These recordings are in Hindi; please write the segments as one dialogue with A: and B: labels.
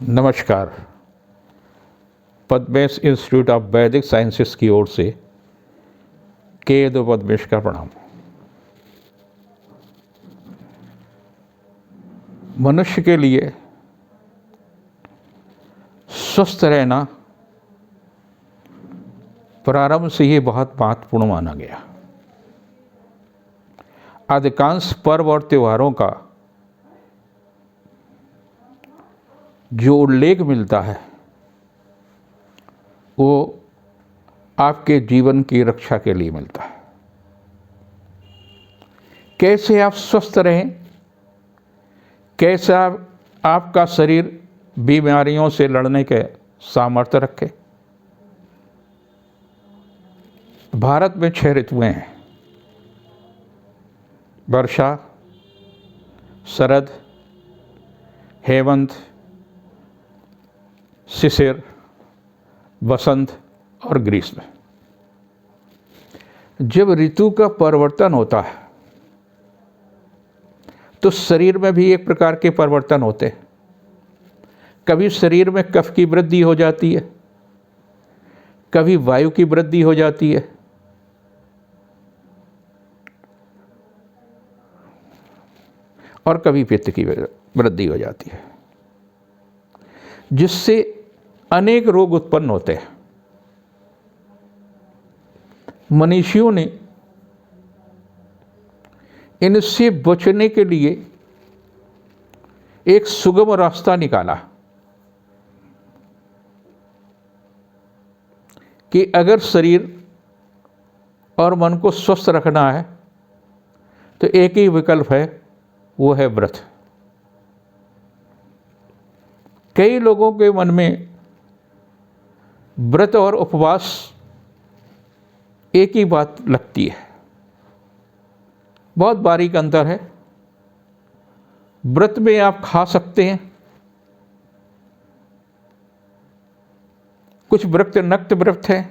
A: नमस्कार। पद्मेश इंस्टीट्यूट ऑफ वैदिक साइंसेस की ओर से के पद्मेश का प्रणाम। मनुष्य के लिए स्वस्थ रहना प्रारंभ से ही बहुत महत्वपूर्ण माना गया। अधिकांश पर्व और त्योहारों का जो उल्लेख मिलता है वो आपके जीवन की रक्षा के लिए मिलता है। कैसे आप स्वस्थ रहें, कैसे आपका शरीर बीमारियों से लड़ने के सामर्थ्य रखे। भारत में 6 ऋतुएं हैं: वर्षा, शरद, हेमंत, शिशिर, वसंत और ग्रीष्म। जब ऋतु का परिवर्तन होता है तो शरीर में भी एक प्रकार के परिवर्तन होते हैं। कभी शरीर में कफ की वृद्धि हो जाती है, कभी वायु की वृद्धि हो जाती है, और कभी पित्त की वृद्धि हो जाती है, जिससे अनेक रोग उत्पन्न होते हैं। मनीषियों ने इनसे बचने के लिए एक सुगम रास्ता निकाला कि अगर शरीर और मन को स्वस्थ रखना है तो एक ही विकल्प है, वो है व्रत। कई लोगों के मन में व्रत और उपवास एक ही बात लगती है। बहुत बारीक अंतर है। व्रत में आप खा सकते हैं, कुछ व्रत नक्त व्रत है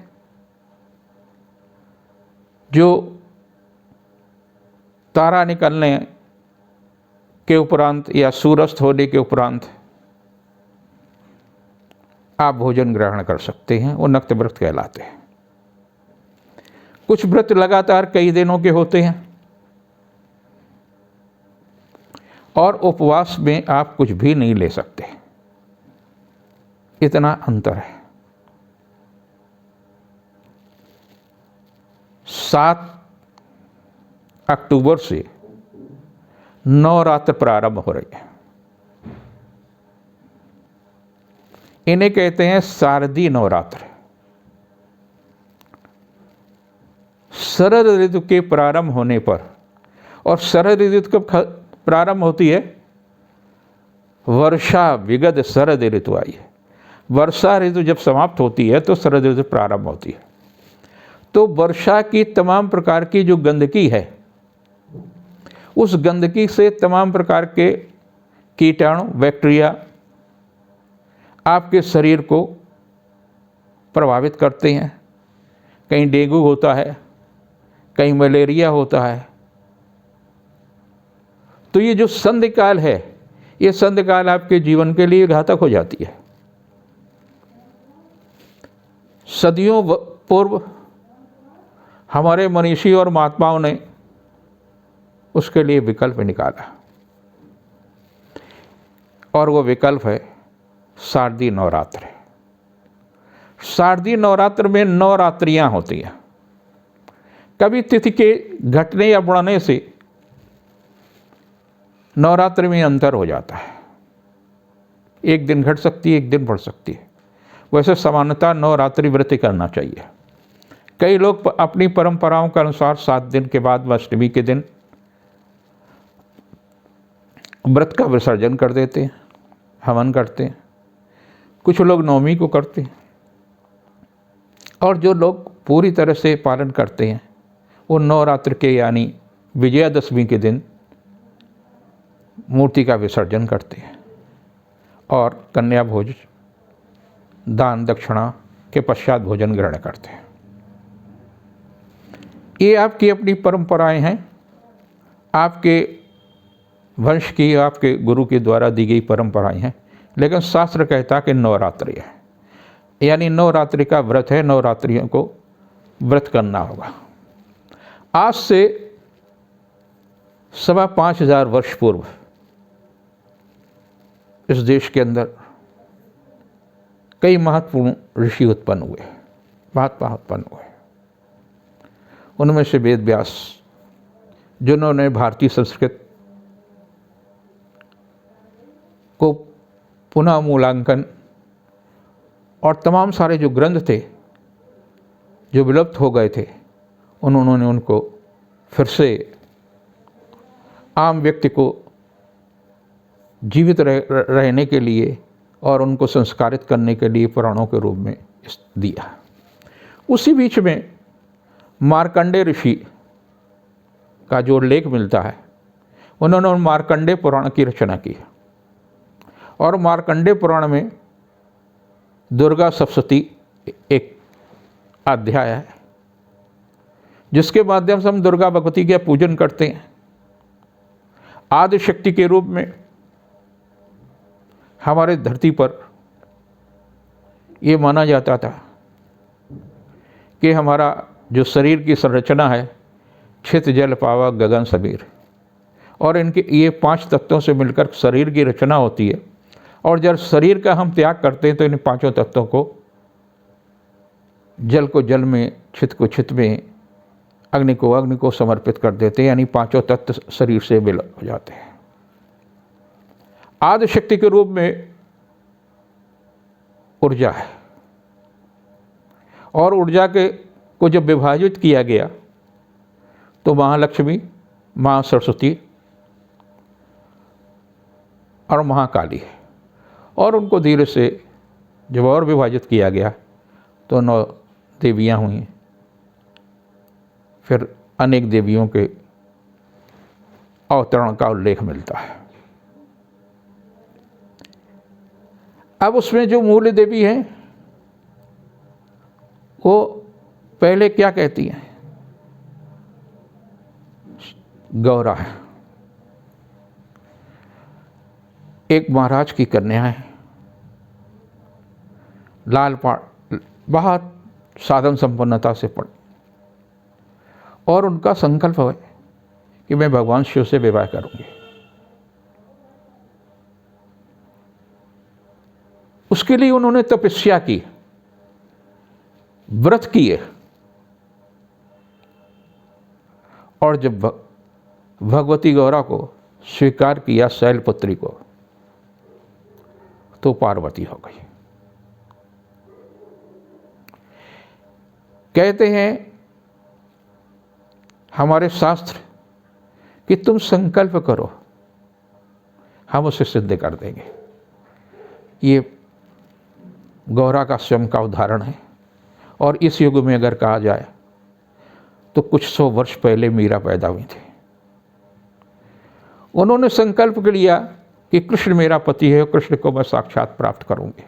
A: जो तारा निकलने के उपरांत या सूर्यास्त होने के उपरांत आप भोजन ग्रहण कर सकते हैं, वो नक्त व्रत कहलाते हैं। कुछ व्रत लगातार कई दिनों के होते हैं और उपवास में आप कुछ भी नहीं ले सकते। इतना अंतर है। 7 अक्टूबर से नवरात्र प्रारंभ हो रही है। इन्हें कहते हैं शारदीय नवरात्र। शरद ऋतु के प्रारंभ होने पर, और शरद ऋतु कब प्रारंभ होती है? वर्षा विगत शरद ऋतु आई है। वर्षा ऋतु जब समाप्त होती है तो शरद ऋतु प्रारंभ होती है। तो वर्षा की तमाम प्रकार की जो गंदगी है, उस गंदगी से तमाम प्रकार के कीटाणु, बैक्टीरिया आपके शरीर को प्रभावित करते हैं। कहीं डेंगू होता है, कहीं मलेरिया होता है। तो ये जो संधिकाल है, ये संधिकाल आपके जीवन के लिए घातक हो जाती है। सदियों पूर्व हमारे मनीषी और महात्माओं ने उसके लिए विकल्प निकाला, और वो विकल्प है शारदीय नवरात्र। शारदीय नवरात्र में 9 रात्रियां होती हैं। कभी तिथि के घटने या बढ़ने से नवरात्र में अंतर हो जाता है। एक दिन घट सकती है, एक दिन बढ़ सकती है। वैसे सामान्यतः नवरात्रि व्रत करना चाहिए। कई लोग अपनी परंपराओं के अनुसार 7 दिन के बाद अष्टमी के दिन व्रत का विसर्जन कर देते हैं, हवन करते हैं। कुछ लोग नवमी को करते हैं, और जो लोग पूरी तरह से पालन करते हैं वो नवरात्र के यानी विजयादशमी के दिन मूर्ति का विसर्जन करते हैं और कन्या भोज, दान दक्षिणा के पश्चात भोजन ग्रहण करते हैं। ये आपकी अपनी परंपराएं हैं, आपके वंश की, आपके गुरु के द्वारा दी गई परंपराएं हैं। लेकिन शास्त्र कहता कि नवरात्रि है, यानी नवरात्रि का व्रत है, नवरात्रियों को व्रत करना होगा। आज से 5,500 वर्ष पूर्व इस देश के अंदर कई महत्वपूर्ण ऋषि उत्पन्न हुए, महात्मा उत्पन्न हुए। उनमें से वेद व्यास, जिन्होंने भारतीय संस्कृत को पुनः मूल्यांकन और तमाम सारे जो ग्रंथ थे जो विलुप्त हो गए थे, उन्होंने उनको फिर से आम व्यक्ति को जीवित रहने के लिए और उनको संस्कारित करने के लिए पुराणों के रूप में दिया। उसी बीच में मार्कंडेय ऋषि का जो लेख मिलता है, उन्होंने मार्कंडेय पुराण की रचना की और मार्कंडेय पुराण में दुर्गा सप्तशती एक अध्याय है, जिसके माध्यम से हम दुर्गा भगवती का पूजन करते हैं। आदि शक्ति के रूप में हमारे धरती पर ये माना जाता था कि हमारा जो शरीर की संरचना है, छित जल पावक गगन समीर, और इनके ये 5 तत्वों से मिलकर शरीर की रचना होती है। और जब शरीर का हम त्याग करते हैं तो इन 5 तत्वों को जल में, छित को छित में, अग्नि को समर्पित कर देते हैं, यानी 5 तत्व शरीर से विलय हो जाते हैं। आदि शक्ति के रूप में ऊर्जा है, और ऊर्जा को जब विभाजित किया गया तो महालक्ष्मी, माँ सरस्वती और महाकाली है, और उनको धीरे से जब और विभाजित किया गया तो 9 देवियाँ हुई। फिर अनेक देवियों के अवतरण का उल्लेख मिलता है। अब उसमें जो मूल देवी है वो पहले क्या कहती हैं? गौरा है, एक महाराज की कन्या है, लाल बहुत साधन संपन्नता से पढ़, और उनका संकल्प है कि मैं भगवान शिव से विवाह करूंगी। उसके लिए उन्होंने तपस्या की, व्रत किए, और जब भगवती गौरा को स्वीकार किया, शैलपुत्री को, तो पार्वती हो गई। कहते हैं हमारे शास्त्र कि तुम संकल्प करो, हम उसे सिद्ध कर देंगे। ये गौरा का स्वयं का उदाहरण है। और इस युग में अगर कहा जाए तो कुछ 100 वर्ष पहले मीरा पैदा हुई थी। उन्होंने संकल्प लिया कि कृष्ण मेरा पति है, कृष्ण को मैं साक्षात प्राप्त करूंगी।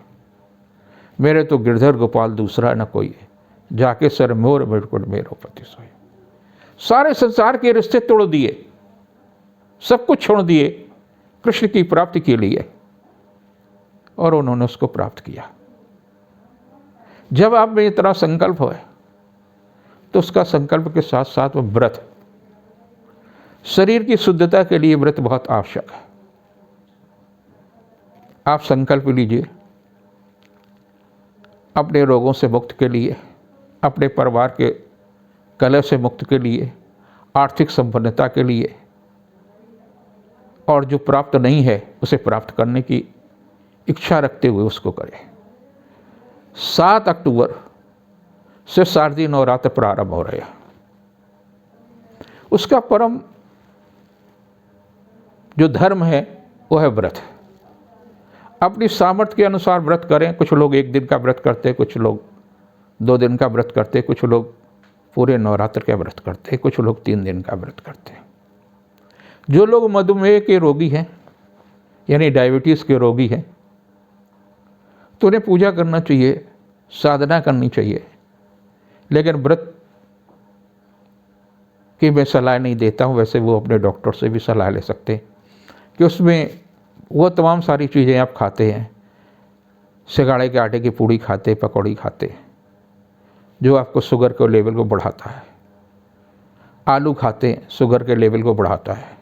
A: मेरे तो गिरधर गोपाल दूसरा न कोई है, जाके सर मोर बिल्कुल मेरो पति सोए। सारे संसार के रिश्ते तोड़ दिए, सब कुछ छोड़ दिए कृष्ण की प्राप्ति के लिए, और उन्होंने उसको प्राप्त किया। जब आप में इतना संकल्प है तो उसका संकल्प के साथ साथ वो व्रत, शरीर की शुद्धता के लिए व्रत बहुत आवश्यक है। आप संकल्प लीजिए अपने रोगों से मुक्त के लिए, अपने परिवार के कलह से मुक्त के लिए, आर्थिक संपन्नता के लिए, और जो प्राप्त नहीं है उसे प्राप्त करने की इच्छा रखते हुए उसको करें। 7 अक्टूबर से शारदीय नवरात्र प्रारंभ हो रहे हैं। उसका परम जो धर्म है वो है व्रत। अपनी सामर्थ्य के अनुसार व्रत करें। कुछ लोग 1 दिन का व्रत करते, कुछ लोग 2 दिन का व्रत करते, कुछ लोग पूरे नवरात्र का व्रत करते, कुछ लोग 3 दिन का व्रत करते। जो लोग मधुमेह के रोगी हैं, यानी डायबिटीज़ के रोगी हैं, तो उन्हें पूजा करना चाहिए, साधना करनी चाहिए। लेकिन व्रत की मैं सलाह नहीं देता हूँ। वैसे वो अपने डॉक्टर से भी सलाह ले सकते हैं कि उसमें वो तमाम सारी चीज़ें आप खाते हैं सिंघाड़े के आटे की पूड़ी खाते, पकौड़ी खाते, जो आपको शुगर के लेवल को बढ़ाता है। आलू खाते, शुगर के लेवल को बढ़ाता है।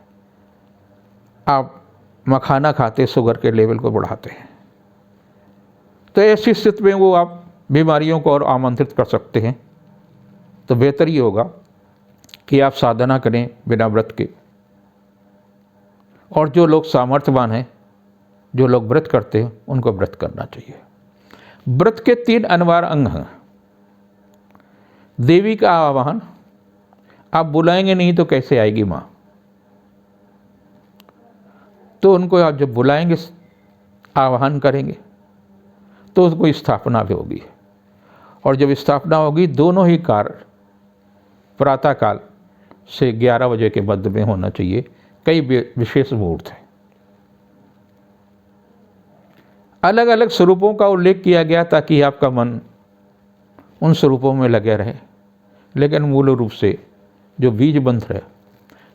A: आप मखाना खाते, शुगर के लेवल को बढ़ाते हैं। तो ऐसी स्थिति में वो आप बीमारियों को और आमंत्रित कर सकते हैं। तो बेहतर ये होगा कि आप साधना करें बिना व्रत के। और जो लोग सामर्थ्यवान हैं, जो लोग व्रत करते हैं, उनको व्रत करना चाहिए। व्रत के 3 अनिवार्य अंग हैं। देवी का आवाहन, आप बुलाएंगे नहीं तो कैसे आएगी माँ? तो उनको आप जब बुलाएंगे, आवाहन करेंगे, तो उसको स्थापना भी होगी। और जब स्थापना होगी, दोनों ही कार्य प्रातःकाल से 11 बजे के मध्य में होना चाहिए। कई विशेष मुहूर्त हैं। अलग अलग स्वरूपों का उल्लेख किया गया ताकि आपका मन उन स्वरूपों में लगे रहे, लेकिन मूल रूप से जो बीज मंत्र है,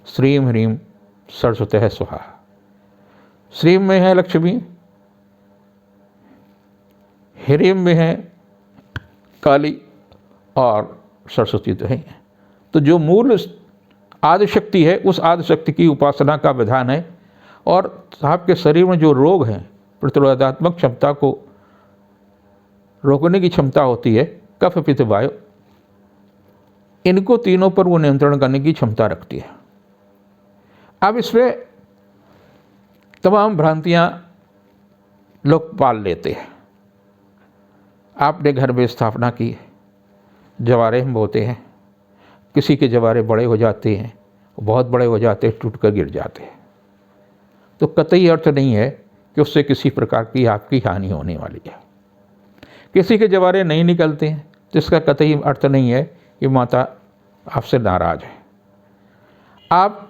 A: श्रीम ह्रीम सरस्वती स्वाहा। श्रीम में है लक्ष्मी, ह्रीम में है काली, और सरस्वती तो है। तो जो मूल आदिशक्ति है, उस आदिशक्ति की उपासना का विधान है। और आपके शरीर में जो रोग हैं, प्रतिरोधात्मक क्षमता को रोकने की क्षमता होती है, कफ पित्त वायु, इनको तीनों पर वो नियंत्रण करने की क्षमता रखती है। अब इसमें तमाम भ्रांतियां लोग पाल लेते हैं। आपने घर में स्थापना की, जवारे हम बोते हैं, किसी के जवारे बड़े हो जाते हैं, बहुत बड़े हो जाते हैं, टूट कर गिर जाते हैं। तो कतई अर्थ नहीं है कि उससे किसी प्रकार की आपकी हानि होने वाली है। किसी के जवारे नहीं निकलते हैं तो इसका कतई अर्थ नहीं है कि माता आपसे नाराज है। आप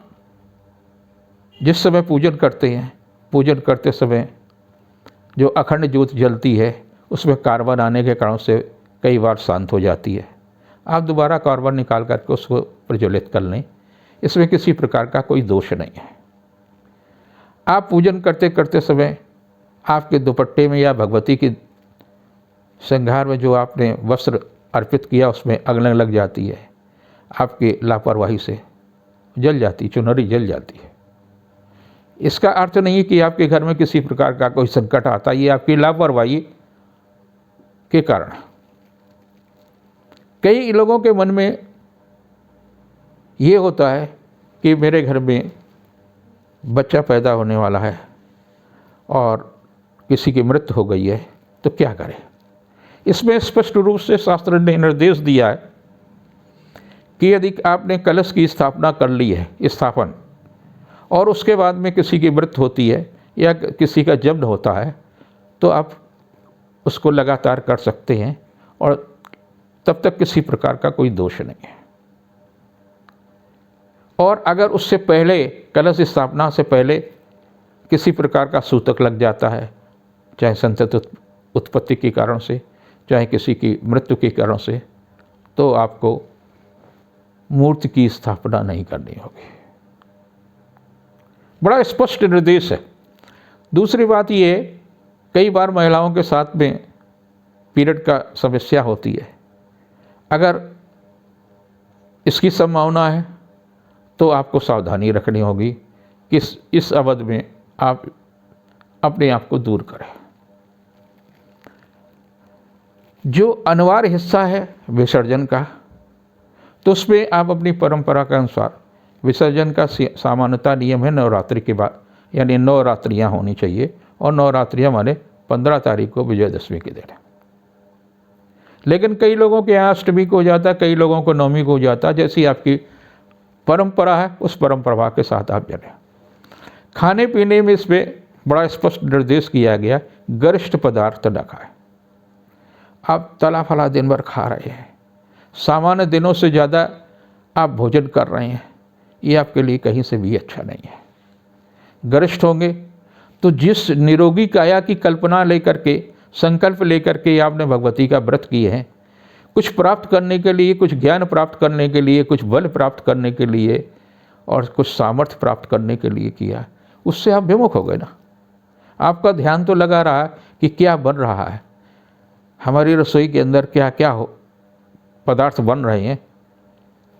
A: जिस समय पूजन करते हैं, पूजन करते समय जो अखंड ज्योत जलती है, उसमें कार्बन आने के कारण से कई बार शांत हो जाती है। आप दोबारा कार्बन निकाल करके उसको प्रज्वलित कर लें, इसमें किसी प्रकार का कोई दोष नहीं है। आप पूजन करते करते समय आपके दुपट्टे में या भगवती की श्रृंगार में जो आपने वस्त्र अर्पित किया, उसमें अग्नि लग जाती है, आपकी लापरवाही से जल जाती, चुनरी जल जाती है। इसका अर्थ नहीं है कि आपके घर में किसी प्रकार का कोई संकट आता, ये आपकी लापरवाही के कारण। कई लोगों के मन में ये होता है कि मेरे घर में बच्चा पैदा होने वाला है और किसी की मृत्यु हो गई है, तो क्या करें। इसमें स्पष्ट रूप से शास्त्र ने निर्देश दिया है कि यदि आपने कलश की स्थापना कर ली है, स्थापन, और उसके बाद में किसी की मृत्यु होती है या किसी का जन्म होता है, तो आप उसको लगातार कर सकते हैं और तब तक किसी प्रकार का कोई दोष नहीं है। और अगर उससे पहले, कलश स्थापना से पहले किसी प्रकार का सूतक लग जाता है, चाहे संतति उत्पत्ति के कारण से, चाहे किसी की मृत्यु के कारण से, तो आपको मूर्ति की स्थापना नहीं करनी होगी। बड़ा स्पष्ट निर्देश है। दूसरी बात ये, कई बार महिलाओं के साथ में पीरियड का समस्या होती है। अगर इसकी संभावना है तो आपको सावधानी रखनी होगी कि इस अवधि में आप अपने आप को दूर करें। जो अनिवार्य हिस्सा है विसर्जन का, तो उसमें आप अपनी परंपरा के अनुसार, विसर्जन का सामान्यता नियम है नवरात्रि के बाद, यानी 9 रात्रियाँ होनी चाहिए। और 9 रात्रियाँ माने 15 तारीख को विजयदशमी के दिन है। लेकिन कई लोगों के यहाँ अष्टमी को हो जाता है, कई लोगों को नवमी को हो जाता है। जैसी आपकी परंपरा है, उस परंपरा के साथ आप चलें। खाने पीने में इसमें बड़ा स्पष्ट निर्देश किया गया, गरिष्ठ पदार्थ न खाएं। आप तला फला दिन भर खा रहे हैं, सामान्य दिनों से ज़्यादा आप भोजन कर रहे हैं, ये आपके लिए कहीं से भी अच्छा नहीं है। गरिष्ठ होंगे तो जिस निरोगी काया की कल्पना लेकर के, संकल्प लेकर के आपने भगवती का व्रत किए हैं, कुछ प्राप्त करने के लिए, कुछ ज्ञान प्राप्त करने के लिए, कुछ बल प्राप्त करने के लिए और कुछ सामर्थ्य प्राप्त करने के लिए किया, उससे आप विमुख हो गए ना। आपका ध्यान तो लगा रहा है कि क्या बन रहा है, हमारी रसोई के अंदर क्या क्या हो पदार्थ बन रहे हैं,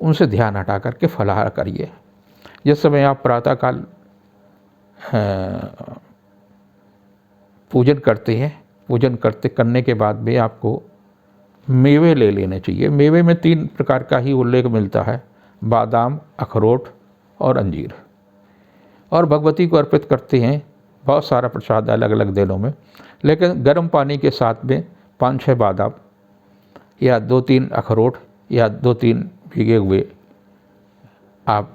A: उनसे ध्यान हटा करके फलाहार करिए। जिस समय आप प्रातःकाल पूजन करते हैं, पूजन करने के बाद भी आपको मेवे ले लेने चाहिए। मेवे में 3 प्रकार का ही उल्लेख मिलता है, बादाम, अखरोट और अंजीर। और भगवती को अर्पित करते हैं बहुत सारा प्रसाद अलग अलग दिनों में, लेकिन गर्म पानी के साथ में 5-6 बादाम या 2-3 अखरोट या 2-3 भीगे हुए आप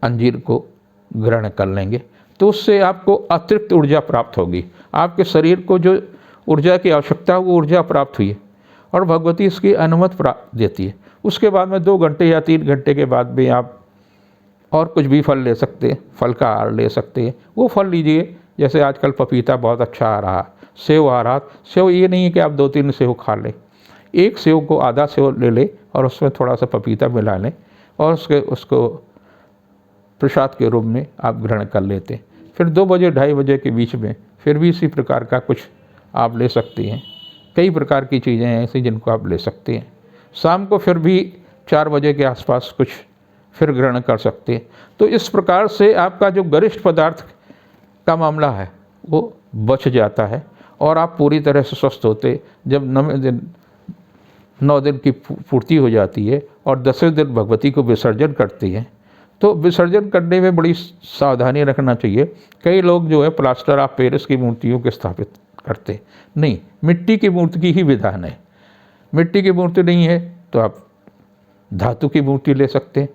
A: अंजीर को ग्रहण कर लेंगे, तो उससे आपको अतिरिक्त ऊर्जा प्राप्त होगी। आपके शरीर को जो ऊर्जा की आवश्यकता है वो ऊर्जा प्राप्त हुई है और भगवती इसकी अनुमति प्राप्त देती है। उसके बाद में 2 घंटे या 3 घंटे के बाद भी आप और कुछ भी फल ले सकते हैं, फल का आहार ले सकते हैं। वो फल लीजिए, जैसे आजकल पपीता बहुत अच्छा आ रहा, सेव आ रहा। सेव ये नहीं है कि आप 2-3 सेव खा लें, एक सेव को आधा सेव ले लें और उसमें थोड़ा सा पपीता मिला लें और उसको प्रसाद के रूप में आप ग्रहण कर लेते हैं। फिर 2 बजे 2:30 बजे के बीच में फिर भी इसी प्रकार का कुछ आप ले सकते हैं। कई प्रकार की चीज़ें हैं ऐसी जिनको आप ले सकते हैं। शाम को फिर भी 4 बजे के आसपास कुछ फिर ग्रहण कर सकते हैं। तो इस प्रकार से आपका जो गरिष्ठ पदार्थ का मामला है वो बच जाता है और आप पूरी तरह से स्वस्थ होते। जब 9 दिन की पूर्ति हो जाती है और 10वें दिन भगवती को विसर्जन करते हैं, तो विसर्जन करने में बड़ी सावधानी रखना चाहिए। कई लोग जो है प्लास्टर ऑफ पेरिस की मूर्तियों के स्थापित करते, नहीं, मिट्टी की मूर्ति की ही विधान है। मिट्टी की मूर्ति नहीं है तो आप धातु की मूर्ति ले सकते हैं।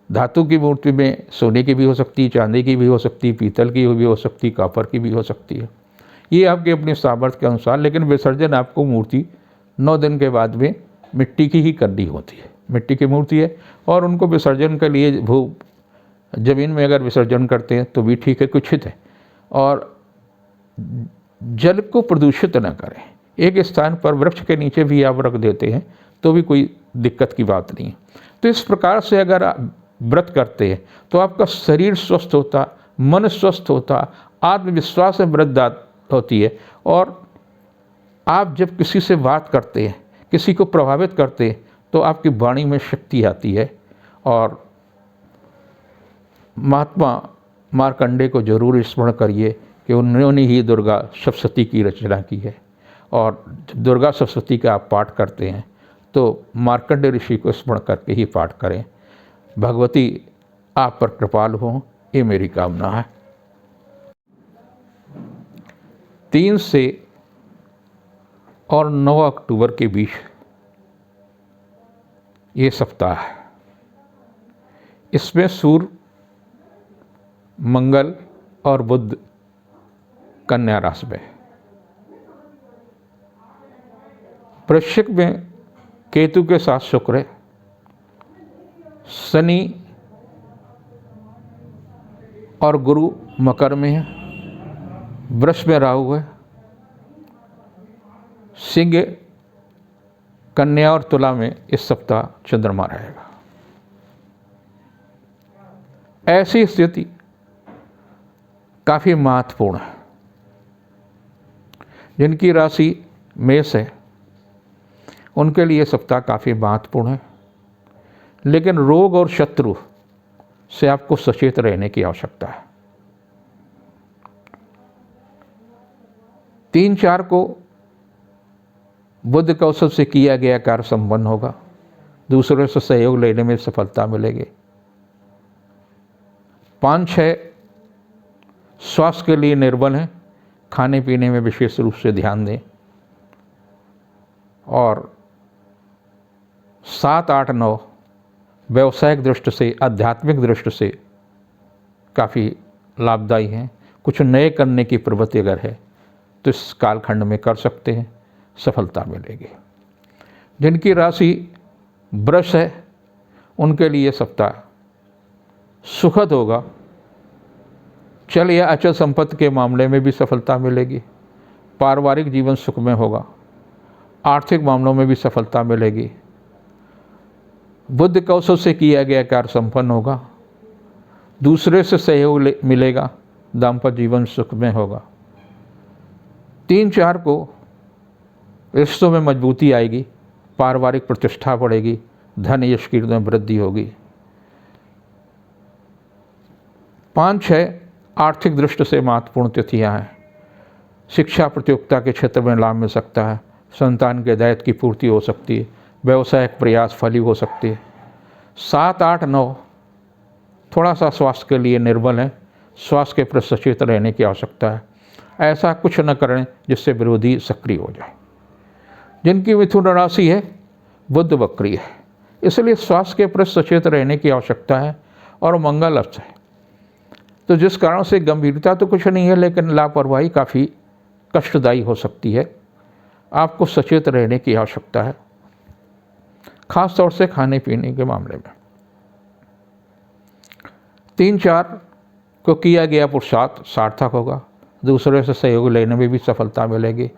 A: धातु की मूर्ति में सोने की भी हो सकती है, चांदी की भी हो सकती है, पीतल की भी हो सकती है, कॉपर की भी हो सकती है। ये आपके अपने सामर्थ्य के अनुसार, लेकिन विसर्जन आपको मूर्ति 9 दिन के बाद में मिट्टी की ही करनी होती है। मिट्टी की मूर्ति है और उनको विसर्जन के लिए जमीन में अगर विसर्जन करते हैं तो भी ठीक है, कुछ हित है। और जल को प्रदूषित न करें। एक स्थान पर वृक्ष के नीचे भी आप रख देते हैं तो भी कोई दिक्कत की बात नहीं है। तो इस प्रकार से अगर आप व्रत करते हैं तो आपका शरीर स्वस्थ होता, मन स्वस्थ होता, आत्मविश्वास में वृद्धि होती है। और आप जब किसी से बात करते हैं, किसी को प्रभावित करते हैं, तो आपकी वाणी में शक्ति आती है। और महात्मा मार्कंडेय को जरूर स्मरण करिए कि उन्होंने ही दुर्गा सप्तशती की रचना की है। और जब दुर्गा सप्तशती का आप पाठ करते हैं तो मार्कंडेय ऋषि को स्मरण करके ही पाठ करें। भगवती आप पर कृपालु हों, ये मेरी कामना है। 3 से और 9 अक्टूबर के बीच ये सप्ताह है। इसमें सूर्य, मंगल और बुध कन्या राशि में, वृश्चिक में केतु के साथ शुक्र है, शनि और गुरु मकर में है, वृष में राहु है, सिंह, कन्या और तुला में इस सप्ताह चंद्रमा रहेगा। ऐसी स्थिति काफ़ी महत्वपूर्ण है। जिनकी राशि मेष है उनके लिए सप्ताह काफ़ी महत्वपूर्ण है, लेकिन रोग और शत्रु से आपको सचेत रहने की आवश्यकता है। 3-4 को बुध कौशल से किया गया कार्य संपन्न होगा, दूसरों से सहयोग लेने में सफलता मिलेगी। 5-6 स्वास्थ्य के लिए निर्बल हैं, खाने पीने में विशेष रूप से ध्यान दें। और 7, 8, 9 व्यवसायिक दृष्टि से, आध्यात्मिक दृष्टि से काफ़ी लाभदायी हैं। कुछ नए करने की प्रवृत्ति अगर है तो इस कालखंड में कर सकते हैं, सफलता मिलेगी। जिनकी राशि वृष है उनके लिए सप्ताह सुखद होगा। चल या अचल संपत्ति के मामले में भी सफलता मिलेगी, पारिवारिक जीवन सुखमय होगा, आर्थिक मामलों में भी सफलता मिलेगी, बुद्ध कौशल से किया गया कार्य संपन्न होगा, दूसरे से सहयोग मिलेगा, दाम्पत्य जीवन सुखमय होगा। 3-4 को रिश्तों में मजबूती आएगी, पारिवारिक प्रतिष्ठा बढ़ेगी, धन यश कीर्ति में वृद्धि होगी। 5-6 आर्थिक दृष्टि से महत्वपूर्ण तिथियां हैं। शिक्षा प्रतियोगिता के क्षेत्र में लाभ मिल सकता है, संतान के दायित्व की पूर्ति हो सकती है, व्यवसायिक प्रयास फली हो सकती है। 7, 8, 9 थोड़ा सा स्वास्थ्य के लिए निर्बल है, स्वास्थ्य के प्रति सचेत रहने की आवश्यकता है। ऐसा कुछ न करें जिससे विरोधी सक्रिय हो जाए। जिनकी मिथुन राशि है, बुध वक्री है, इसलिए स्वास्थ्य के प्रति सचेत रहने की आवश्यकता है और मंगल अस्त है, तो जिस कारण से गंभीरता तो कुछ नहीं है, लेकिन लापरवाही काफ़ी कष्टदायी हो सकती है। आपको सचेत रहने की आवश्यकता है, खास तौर से खाने पीने के मामले में। 3-4 को किया गया पुरुषार्थ सार्थक होगा, दूसरे से सहयोग लेने में भी सफलता मिलेगी।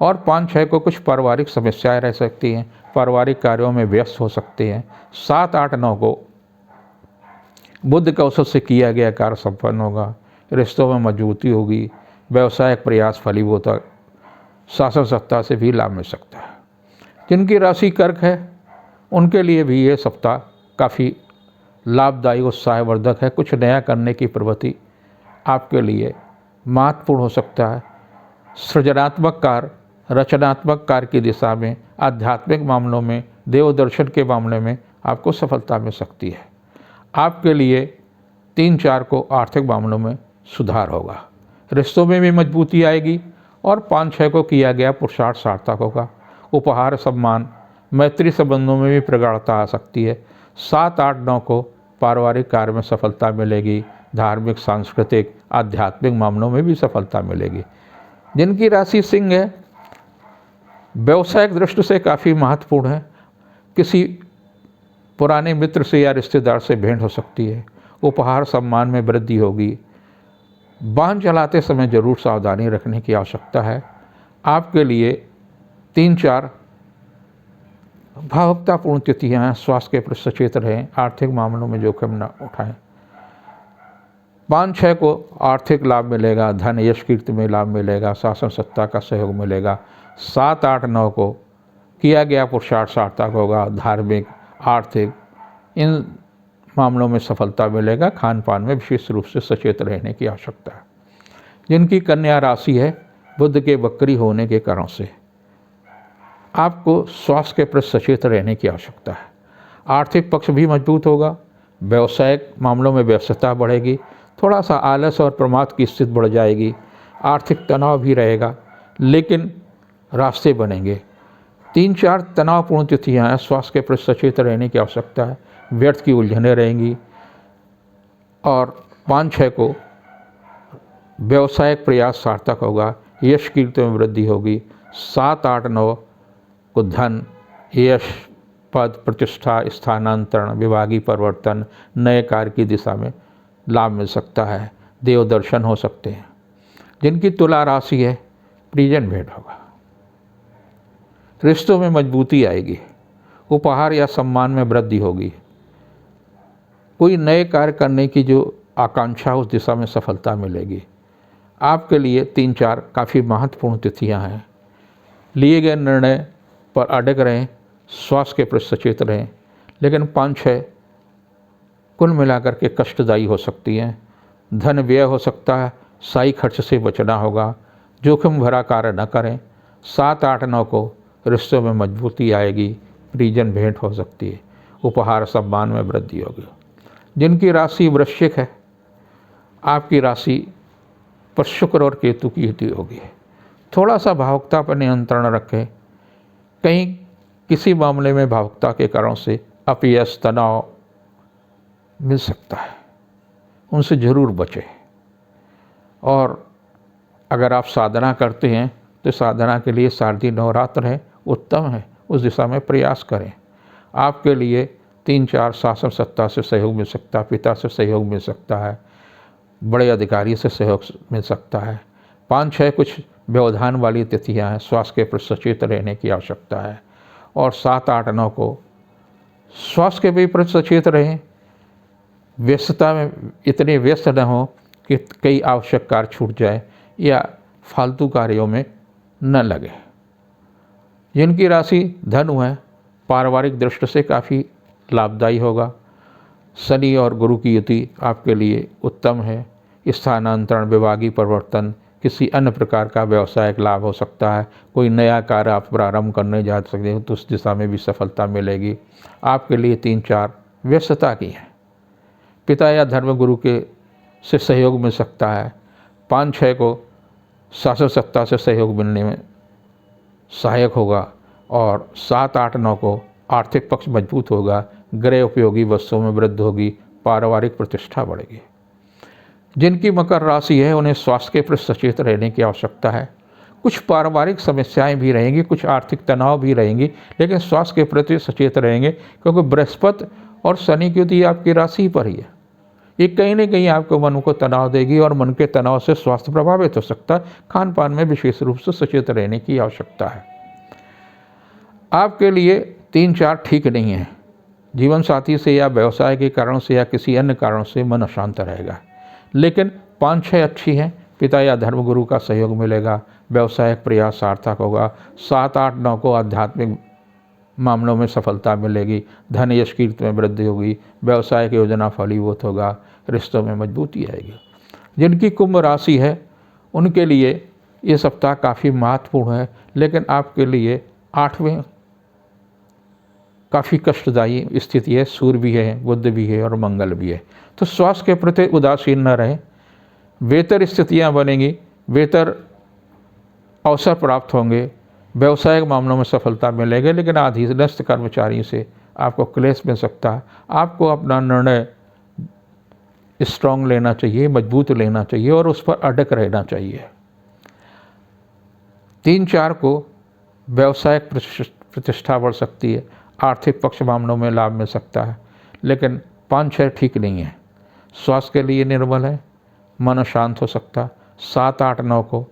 A: और 5-6 को कुछ पारिवारिक समस्याएं रह सकती हैं, पारिवारिक कार्यों में व्यस्त हो सकते हैं। 7, 8, 9 को बुध के अवसर से किया गया कार्य संपन्न होगा, रिश्तों में मजबूती होगी, व्यवसायिक प्रयास फलीभूत, शासन सत्ता से भी लाभ मिल सकता है। जिनकी राशि कर्क है, उनके लिए भी ये सप्ताह काफ़ी लाभदायी उत्साहवर्धक है। कुछ नया करने की प्रवृत्ति आपके लिए महत्वपूर्ण हो सकता है। सृजनात्मक कार्य, रचनात्मक कार्य की दिशा में, आध्यात्मिक मामलों में, देव दर्शन के मामले में आपको सफलता मिल सकती है। आपके लिए 3-4 को आर्थिक मामलों में सुधार होगा, रिश्तों में भी मजबूती आएगी और 5-6 को किया गया पुरुषार्थ सार्थक होगा। उपहार, सम्मान, मैत्री संबंधों में भी प्रगाढ़ता आ सकती है। 7, 8, 9 को पारिवारिक कार्य में सफलता मिलेगी, धार्मिक, सांस्कृतिक, आध्यात्मिक मामलों में भी सफलता मिलेगी। जिनकी राशि सिंह है, व्यवसायिक दृष्टि से काफ़ी महत्वपूर्ण है। किसी पुराने मित्र से या रिश्तेदार से भेंट हो सकती है। उपहार, सम्मान में वृद्धि होगी। वाहन चलाते समय जरूर सावधानी रखने की आवश्यकता है। आपके लिए 3-4 भावुकतापूर्ण तिथियां हैं। स्वास्थ्य के प्रति सचेत रहें, आर्थिक मामलों में जोखिम न उठाएं। 5-6 को आर्थिक लाभ मिलेगा, धन यश कीर्ति में लाभ मिलेगा, शासन सत्ता का सहयोग मिलेगा। 7, 8, 9 को किया गया पुरुषार्थ सार्थक होगा, धार्मिक, आर्थिक इन मामलों में सफलता मिलेगा। खान पान में विशेष रूप से सचेत रहने की आवश्यकता है। जिनकी कन्या राशि है, बुध के वक्री होने के कारण से आपको स्वास्थ्य के प्रति सचेत रहने की आवश्यकता है। आर्थिक पक्ष भी मजबूत होगा, व्यवसायिक मामलों में व्यस्तता बढ़ेगी, थोड़ा सा आलस और प्रमाद की स्थिति बढ़ जाएगी। आर्थिक तनाव भी रहेगा, लेकिन रास्ते बनेंगे। 3-4 तनावपूर्ण तिथियां हैं। स्वास्थ्य के प्रति सचेत रहने की आवश्यकता है, व्यर्थ की उलझनें रहेंगी। और 5-6 को व्यवसायिक प्रयास सार्थक होगा, यश कीर्ति में वृद्धि होगी। 7, 8, 9 को धन, यश, पद, प्रतिष्ठा, स्थानांतरण, विभागीय परिवर्तन, नए कार्य की दिशा में लाभ मिल सकता है। देव दर्शन हो सकते हैं। जिनकी तुला राशि है, प्रियजन भेंट होगा, रिश्तों में मजबूती आएगी, उपहार या सम्मान में वृद्धि होगी। कोई नए कार्य करने की जो आकांक्षा, उस दिशा में सफलता मिलेगी। आपके लिए 3-4 काफ़ी महत्वपूर्ण तिथियां हैं। लिए गए निर्णय पर अड़ग रहें, स्वास्थ्य के प्रति सचेत रहें, लेकिन 5-6 कुल मिलाकर के कष्टदायी हो सकती हैं। धन व्यय हो सकता है, साई खर्च से बचना होगा, जोखिम भरा कार्य न करें। 7, 8, 9 को रिश्तों में मजबूती आएगी, प्रियजन भेंट हो सकती है, उपहार, सम्मान में वृद्धि होगी। जिनकी राशि वृश्चिक है, आपकी राशि पर शुक्र और केतु की युति होगी। थोड़ा सा भावुकता पर नियंत्रण रखें। कहीं किसी मामले में भावुकता के कारण से अपयश, तनाव मिल सकता है, उनसे ज़रूर बचें। और अगर आप साधना करते हैं तो साधना के लिए शारदीय नवरात्र है, उत्तम है, उस दिशा में प्रयास करें। आपके लिए 3-4 शासन सत्ता से सहयोग मिल सकता है, पिता से सहयोग मिल सकता है, बड़े अधिकारी से सहयोग मिल सकता है। 5-6 कुछ व्यवधान वाली तिथियां हैं। स्वास्थ्य के प्रति सचेत रहने की आवश्यकता है। और 7, 8, 9 को स्वास्थ्य के भी प्रति सचेत रहें, व्यस्तता में इतने व्यस्त न हो कि कई आवश्यक कार्य छूट जाए या फालतू कार्यों में न लगे। जिनकी राशि धनु है, पारिवारिक दृष्टि से काफ़ी लाभदायी होगा। शनि और गुरु की युति आपके लिए उत्तम है। स्थानांतरण, विभागीय परिवर्तन, किसी अन्य प्रकार का व्यवसायिक लाभ हो सकता है। कोई नया कार्य आप प्रारंभ करने जा सकते हो तो उस दिशा में भी सफलता मिलेगी। आपके लिए 3-4 व्यस्तता की है। पिता या धर्मगुरु के से सहयोग मिल सकता है। 5-6 को शासन सत्ता से सहयोग मिलने में सहायक होगा। और 7-8-9 को आर्थिक पक्ष मजबूत होगा। गृह उपयोगी वस्तुओं में वृद्धि होगी। पारिवारिक प्रतिष्ठा बढ़ेगी। जिनकी मकर राशि है उन्हें स्वास्थ्य के प्रति सचेत रहने की आवश्यकता है। कुछ पारिवारिक समस्याएं भी रहेंगी, कुछ आर्थिक तनाव भी रहेंगी, लेकिन स्वास्थ्य के प्रति सचेत रहेंगे क्योंकि बृहस्पति और शनि की युति आपकी राशि पर ही है। ये कहीं न कहीं आपको मन को तनाव देगी और मन के तनाव से स्वास्थ्य प्रभावित हो सकता है। खान पान में विशेष रूप से सचेत रहने की आवश्यकता है। आपके लिए 3-4 ठीक नहीं है। जीवन साथी से या व्यवसाय के कारण से या किसी अन्य कारण से मन अशांत रहेगा। लेकिन 5-6 अच्छी हैं। पिता या धर्मगुरु का सहयोग मिलेगा। व्यवसायिक प्रयास सार्थक होगा। 7-8-9 को आध्यात्मिक मामलों में सफलता मिलेगी। धन यश कीर्ति में वृद्धि होगी। व्यवसायिक योजना फलीभूत होगा। रिश्तों में मजबूती आएगी। जिनकी कुंभ राशि है उनके लिए ये सप्ताह काफ़ी महत्वपूर्ण है, लेकिन आपके लिए 8वें काफ़ी कष्टदायी स्थिति है। सूर्य भी है, बुध भी है और मंगल भी है। तो स्वास्थ्य के प्रति उदासीन न रहें। बेहतर स्थितियां बनेंगी, बेहतर अवसर प्राप्त होंगे, व्यवसायिक मामलों में सफलता मिलेगी, लेकिन अधीनस्थ कर्मचारी से आपको क्लेश मिल सकता है। आपको अपना निर्णय स्ट्रांग लेना चाहिए, मजबूत लेना चाहिए और उस पर अटक रहना चाहिए। 3-4 को व्यवसायिक प्रतिष्ठा बढ़ सकती है। आर्थिक पक्ष मामलों में लाभ मिल सकता है, लेकिन 5-6 ठीक नहीं है। स्वास्थ्य के लिए निर्बल है, मन शांत हो सकता। 7-8-9 को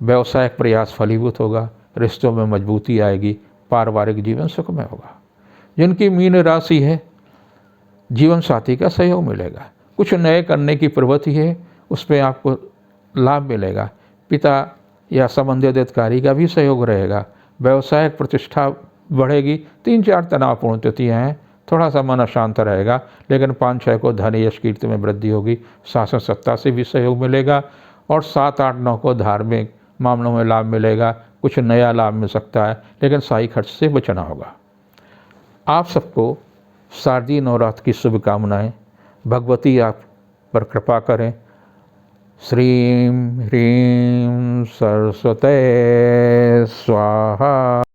A: व्यवसायिक प्रयास फलीभूत होगा। रिश्तों में मजबूती आएगी। पारिवारिक जीवन सुखमय होगा। जिनकी मीन राशि है जीवन साथी का सहयोग मिलेगा। कुछ नए करने की प्रवृत्ति है, उसमें आपको लाभ मिलेगा। पिता या संबंधित अधिकारी का भी सहयोग रहेगा। व्यवसायिक प्रतिष्ठा बढ़ेगी। 3-4 तनावपूर्ण तिथियाँ हैं। थोड़ा सा मन अशांत रहेगा, लेकिन 5-6 को धन यश कीर्ति में वृद्धि होगी। शासन सत्ता से भी सहयोग मिलेगा और 7-8-9 को धार्मिक मामलों में लाभ मिलेगा। कुछ नया लाभ मिल सकता है, लेकिन शाही खर्च से बचना होगा। आप सबको शारदीय नवरात्र की शुभकामनाएं। भगवती आप पर कृपा करें। श्रीं ह्रीं सरस्वते